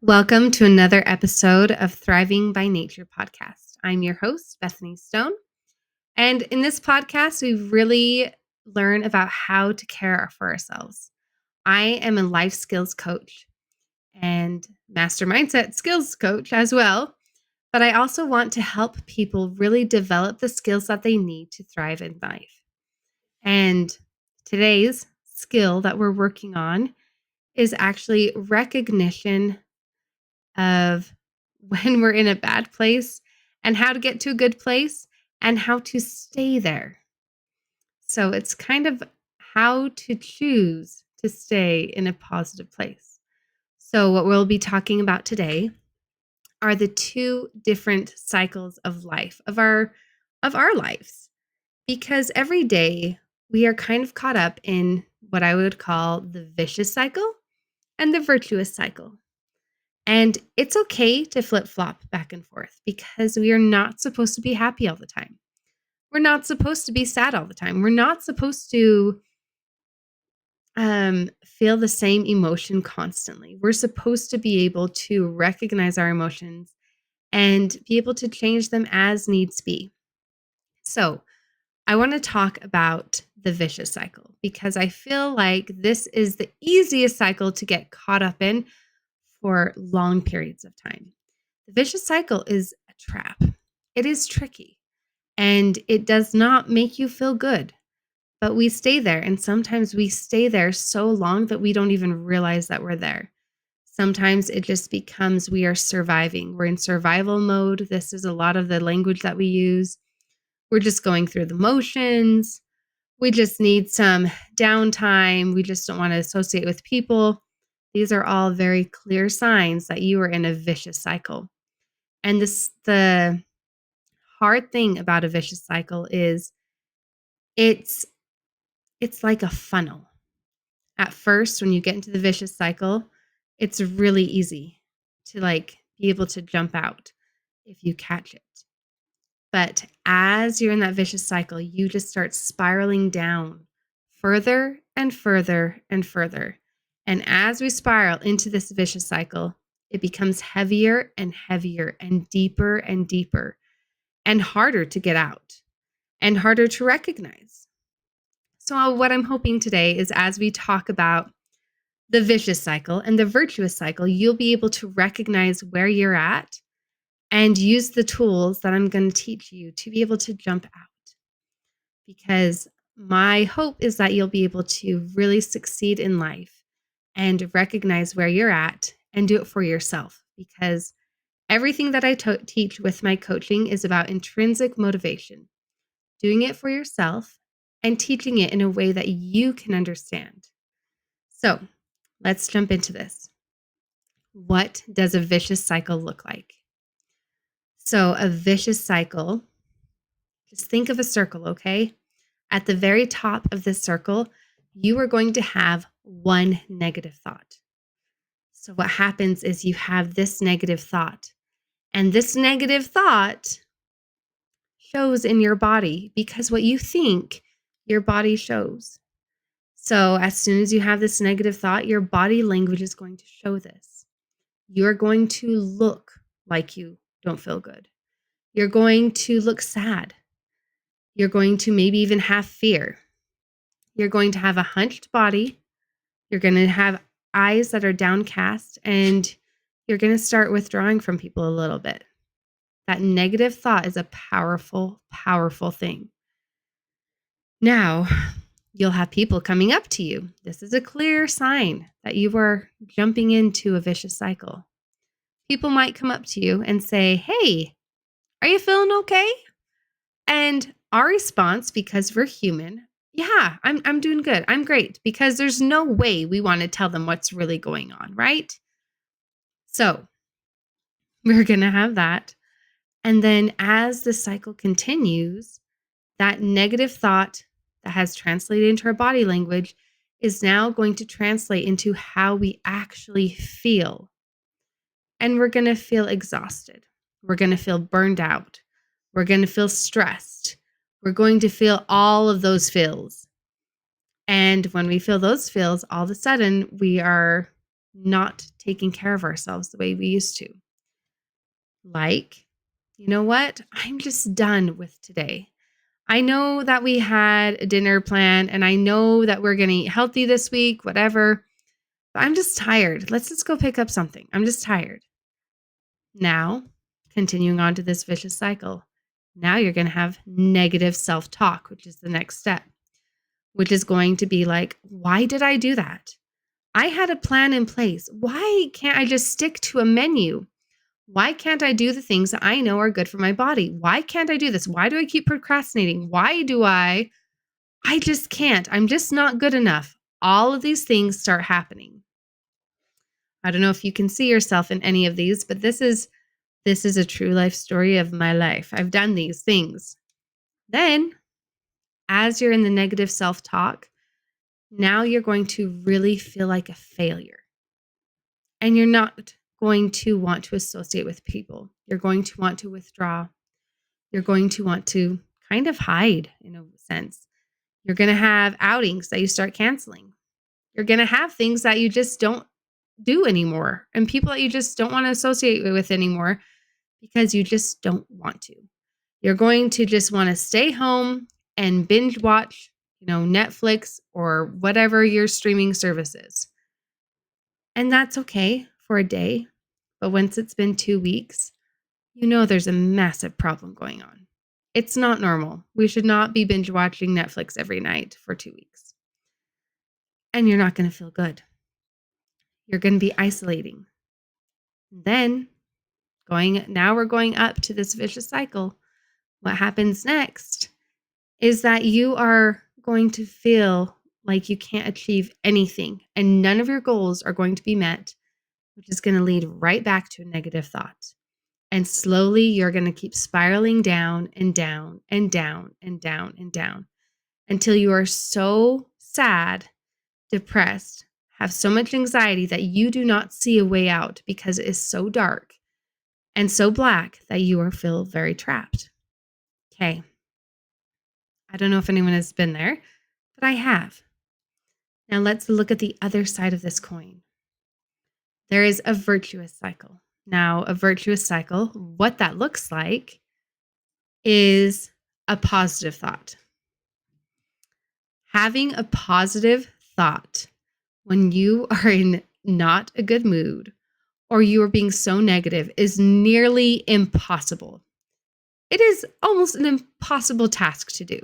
Welcome to another episode of Thriving by Nature podcast. I'm your host, Bethany Stone. And in this podcast, we really learn about how to care for ourselves. I am a life skills coach and master mindset skills coach as well. But I also want to help people really develop the skills that they need to thrive in life. And today's skill that we're working on is actually recognition of when we're in a bad place and how to get to a good place and how to stay there. So it's kind of how to choose to stay in a positive place. So what we'll be talking about today are the two different cycles of life of our lives, because every day we are kind of caught up in what I would call the vicious cycle and the virtuous cycle. And it's okay to flip flop back and forth because we are not supposed to be happy all the time. We're not supposed to be sad all the time. We're not supposed to feel the same emotion constantly. We're supposed to be able to recognize our emotions and be able to change them as needs be. So, I want to talk about the vicious cycle because I feel like this is the easiest cycle to get caught up in for long periods of time. The vicious cycle is a trap. It is tricky and it does not make you feel good, but we stay there. And sometimes we stay there so long that we don't even realize that we're there. Sometimes it just becomes we are surviving. We're in survival mode. This is a lot of the language that we use. We're just going through the motions. We just need some downtime. We just don't want to associate with people. These are all very clear signs that you are in a vicious cycle. And the hard thing about a vicious cycle is it's it's like a funnel. At first, when you get into the vicious cycle, it's really easy to be able to jump out if you catch it. But as you're in that vicious cycle, you just start spiraling down further and further and further. And as we spiral into this vicious cycle, it becomes heavier and heavier and deeper and harder to get out and harder to recognize. So, what I'm hoping today is as we talk about the vicious cycle and the virtuous cycle, you'll be able to recognize where you're at and use the tools that I'm going to teach you to be able to jump out. Because my hope is that you'll be able to really succeed in life and recognize where you're at and do it for yourself. Because everything that I teach with my coaching is about intrinsic motivation, doing it for yourself and teaching it in a way that you can understand. So let's jump into this. What does a vicious cycle look like? So a vicious cycle, just think of a circle, okay? At the very top of this circle, you are going to have one negative thought. So what happens is you have this negative thought, and this negative thought shows in your body because what you think, your body shows. So as soon as you have this negative thought, your body language is going to show this. You're going to look like you don't feel good. You're going to look sad. You're going to maybe even have fear. You're going to have a hunched body. You're going to have eyes that are downcast, and you're going to start withdrawing from people a little bit. That negative thought is a powerful, powerful thing. Now, you'll have people coming up to you. This is a clear sign that you are jumping into a vicious cycle. People might come up to you and say, "Hey, are you feeling okay?" And our response, because we're human, "Yeah, I'm doing good. I'm great." Because there's no way we want to tell them what's really going on, right? So we're going to have that. And then as the cycle continues, that negative thought that has translated into our body language is now going to translate into how we actually feel. And we're going to feel exhausted. We're going to feel burned out. We're going to feel stressed. We're going to feel all of those feels. And when we feel those feels, all of a sudden we are not taking care of ourselves the way we used to. Like, you know what? I'm just done with today. I know that we had a dinner plan and I know that we're going to eat healthy this week, whatever. But I'm just tired. Let's just go pick up something. I'm just tired. Now, continuing on to this vicious cycle, now you're going to have negative self talk, which is the next step, which is going to be like, why did I do that? I had a plan in place. Why can't I just stick to a menu? Why can't I do the things that I know are good for my body? Why can't I do this? Why do I keep procrastinating? Why do I just can't. I'm just not good enough. All of these things start happening. I don't know if you can see yourself in any of these, but this is a true life story of my life. I've done these things. Then, as you're in the negative self-talk, now you're going to really feel like a failure. And you're not going to want to associate with people. You're going to want to withdraw. You're going to want to kind of hide in a sense. You're going to have outings that you start canceling. You're going to have things that you just don't do anymore and people that you just don't want to associate with anymore because you just don't want to. You're going to just want to stay home and binge watch, Netflix or whatever your streaming service is. And that's okay for a day. But once it's been 2 weeks, there's a massive problem going on. It's not normal. We should not be binge watching Netflix every night for 2 weeks. And you're not going to feel good. You're going to be isolating. Then we're going up to this vicious cycle. What happens next is that you are going to feel like you can't achieve anything and none of your goals are going to be met, which is going to lead right back to a negative thought. And slowly you're going to keep spiraling down and down and down and down and down until you are so sad, depressed, have so much anxiety that you do not see a way out because it is so dark and so black that you feel very trapped. Okay. I don't know if anyone has been there, but I have. Now let's look at the other side of this coin. There is a virtuous cycle. Now, a virtuous cycle, what that looks like is a positive thought. Having a positive thought when you are in not a good mood or you are being so negative is nearly impossible. It is almost an impossible task to do.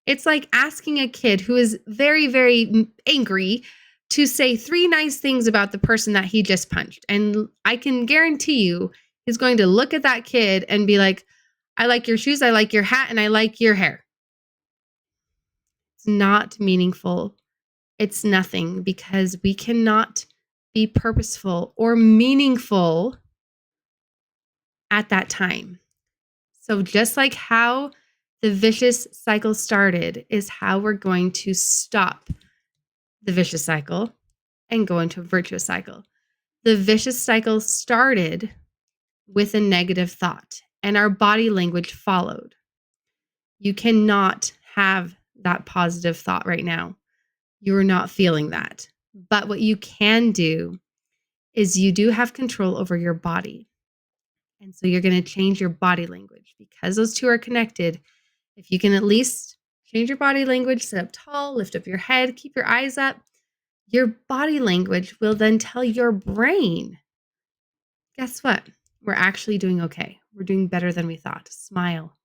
It's like asking a kid who is very, very angry to say 3 nice things about the person that he just punched. And I can guarantee you he's going to look at that kid and be like, I like your shoes, I like your hat, and I like your hair. It's not meaningful. It's nothing because we cannot be purposeful or meaningful at that time. So just like how the vicious cycle started is how we're going to stop the vicious cycle and go into a virtuous cycle. The vicious cycle started with a negative thought and our body language followed. You cannot have that positive thought right now. You're not feeling that. But what you can do is you do have control over your body. And so you're going to change your body language because those two are connected. If you can at least change your body language, sit up tall, lift up your head, keep your eyes up, your body language will then tell your brain, guess what? We're actually doing okay. We're doing better than we thought. Smile.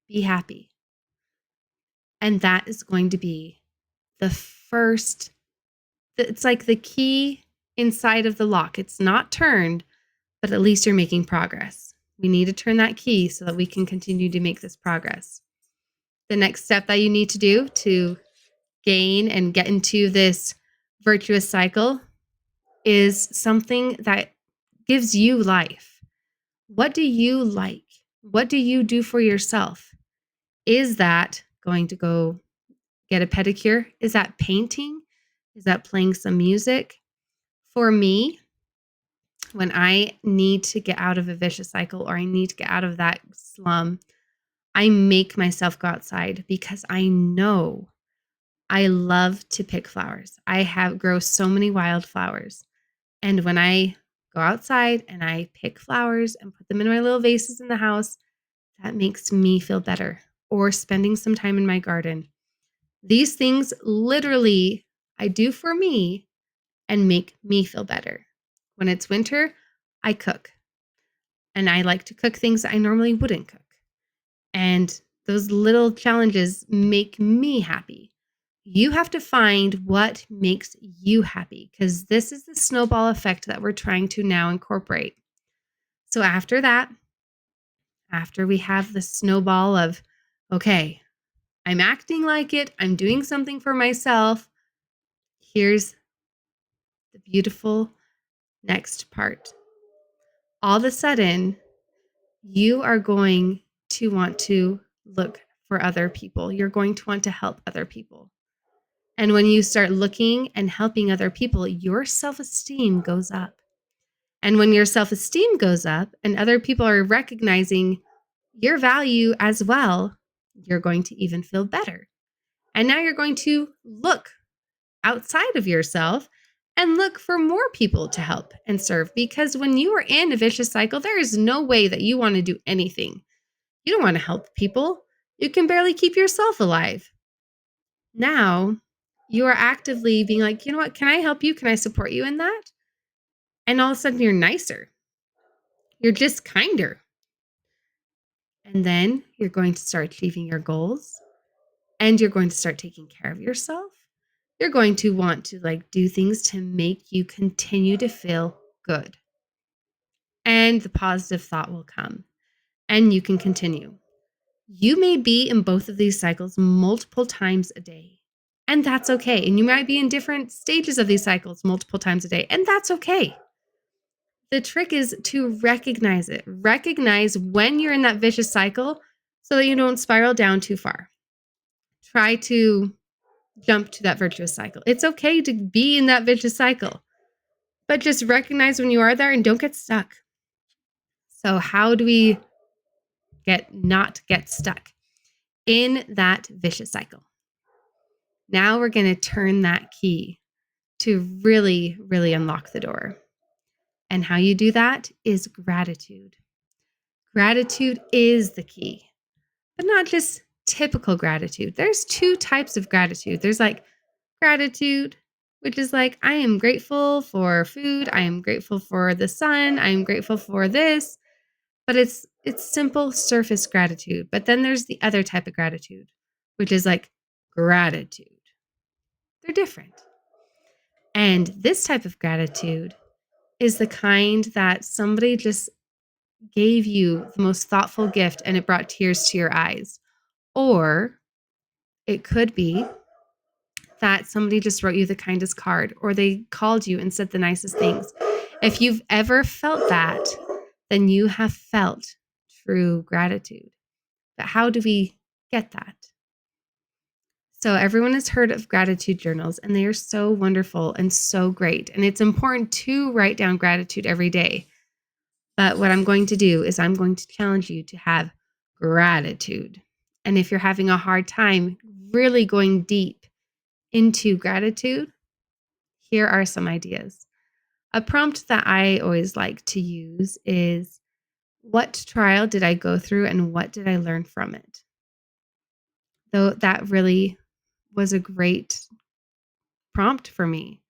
Be happy. And that is going to be the first, it's like the key inside of the lock. It's not turned, but at least you're making progress. We need to turn that key so that we can continue to make this progress. The next step that you need to do to gain and get into this virtuous cycle is something that gives you life. What do you like? What do you do for yourself? Is that going to go get a pedicure? Is that painting? Is that playing some music? For me, when I need to get out of a vicious cycle or I need to get out of that slum, I make myself go outside because I know I love to pick flowers. I grow so many wildflowers. And when I go outside and I pick flowers and put them in my little vases in the house, that makes me feel better. Or spending some time in my garden. These things literally I do for me and make me feel better. When it's winter, I cook. And I like to cook things I normally wouldn't cook. And those little challenges make me happy. You have to find what makes you happy because this is the snowball effect that we're trying to now incorporate. So after that, after we have the snowball of, okay, I'm acting like it, I'm doing something for myself, here's the beautiful next part. All of a sudden, you are going to want to look for other people. You're going to want to help other people. And when you start looking and helping other people, your self-esteem goes up. And when your self-esteem goes up and other people are recognizing your value as well, you're going to even feel better. And now you're going to look outside of yourself and look for more people to help and serve. Because when you are in a vicious cycle, there is no way that you want to do anything. You don't want to help people. You can barely keep yourself alive. Now you are actively being like, you know what? Can I help you? Can I support you in that? And all of a sudden you're nicer. You're just kinder. And then you're going to start achieving your goals and you're going to start taking care of yourself. You're going to want to do things to make you continue to feel good. And the positive thought will come and you can continue. You may be in both of these cycles multiple times a day, and that's okay. And you might be in different stages of these cycles multiple times a day, and that's okay. The trick is to recognize it. Recognize when you're in that vicious cycle so that you don't spiral down too far. Try to jump to that virtuous cycle. It's okay to be in that vicious cycle, but just recognize when you are there and don't get stuck. So how do we not get stuck in that vicious cycle? Now we're going to turn that key to really, really unlock the door. And how you do that is gratitude. Gratitude is the key, but not just typical gratitude. There's two types of gratitude. There's gratitude, which is I am grateful for food. I am grateful for the sun. I am grateful for this. But it's simple surface gratitude. But then there's the other type of gratitude, which is gratitude. They're different. And this type of gratitude is the kind that somebody just gave you the most thoughtful gift and it brought tears to your eyes. Or it could be that somebody just wrote you the kindest card or they called you and said the nicest things. If you've ever felt that, then you have felt true gratitude. But how do we get that? So everyone has heard of gratitude journals and they are so wonderful and so great. And it's important to write down gratitude every day. But what I'm going to do is I'm going to challenge you to have gratitude. And if you're having a hard time really going deep into gratitude, here are some ideas. A prompt that I always like to use is, what trial did I go through and what did I learn from it? Though that really was a great prompt for me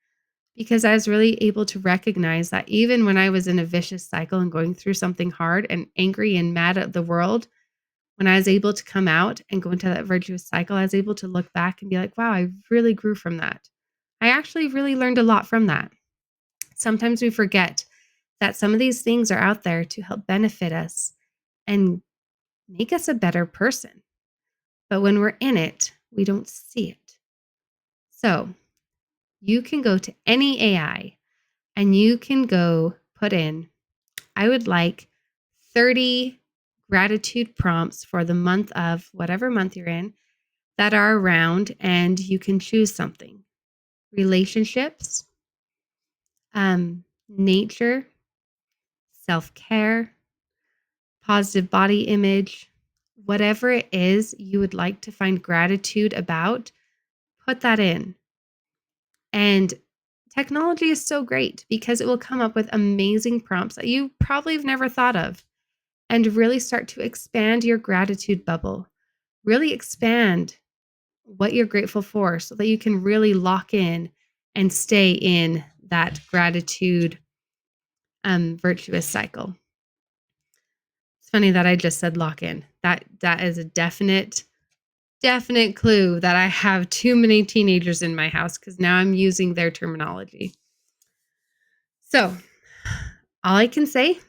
because I was really able to recognize that even when I was in a vicious cycle and going through something hard and angry and mad at the world, when I was able to come out and go into that virtuous cycle, I was able to look back and be like, wow, I really grew from that. I actually really learned a lot from that. Sometimes we forget that some of these things are out there to help benefit us and make us a better person. But when we're in it, we don't see it. So you can go to any AI and you can go put in, I would like 30 gratitude prompts for the month of whatever month you're in that are around, and you can choose something. Relationships, nature, self-care, positive body image, whatever it is you would like to find gratitude about, put that in. And Technology is so great because it will come up with amazing prompts that you probably have never thought of and really start to expand your gratitude bubble. Really expand what you're grateful for so that you can really lock in and stay in that gratitude virtuous cycle. It's funny that I just said lock in. That is a definite clue that I have too many teenagers in my house because now I'm using their terminology. So, all I can say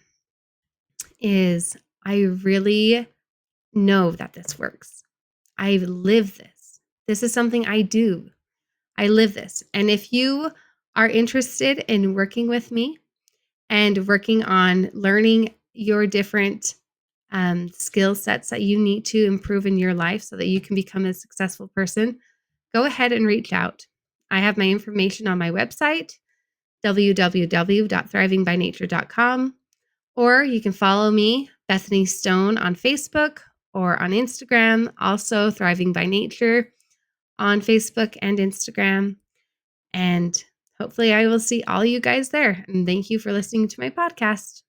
is I really know that this works. I live this. This is something I do. I live this. And if you are interested in working with me and working on learning your different skill sets that you need to improve in your life so that you can become a successful person, go ahead and reach out. I have my information on my website, www.thrivingbynature.com, or you can follow me, Bethany Stone, on Facebook or on Instagram, also Thriving by Nature on Facebook and Instagram. And hopefully I will see all you guys there. And thank you for listening to my podcast.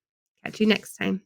Catch you next time.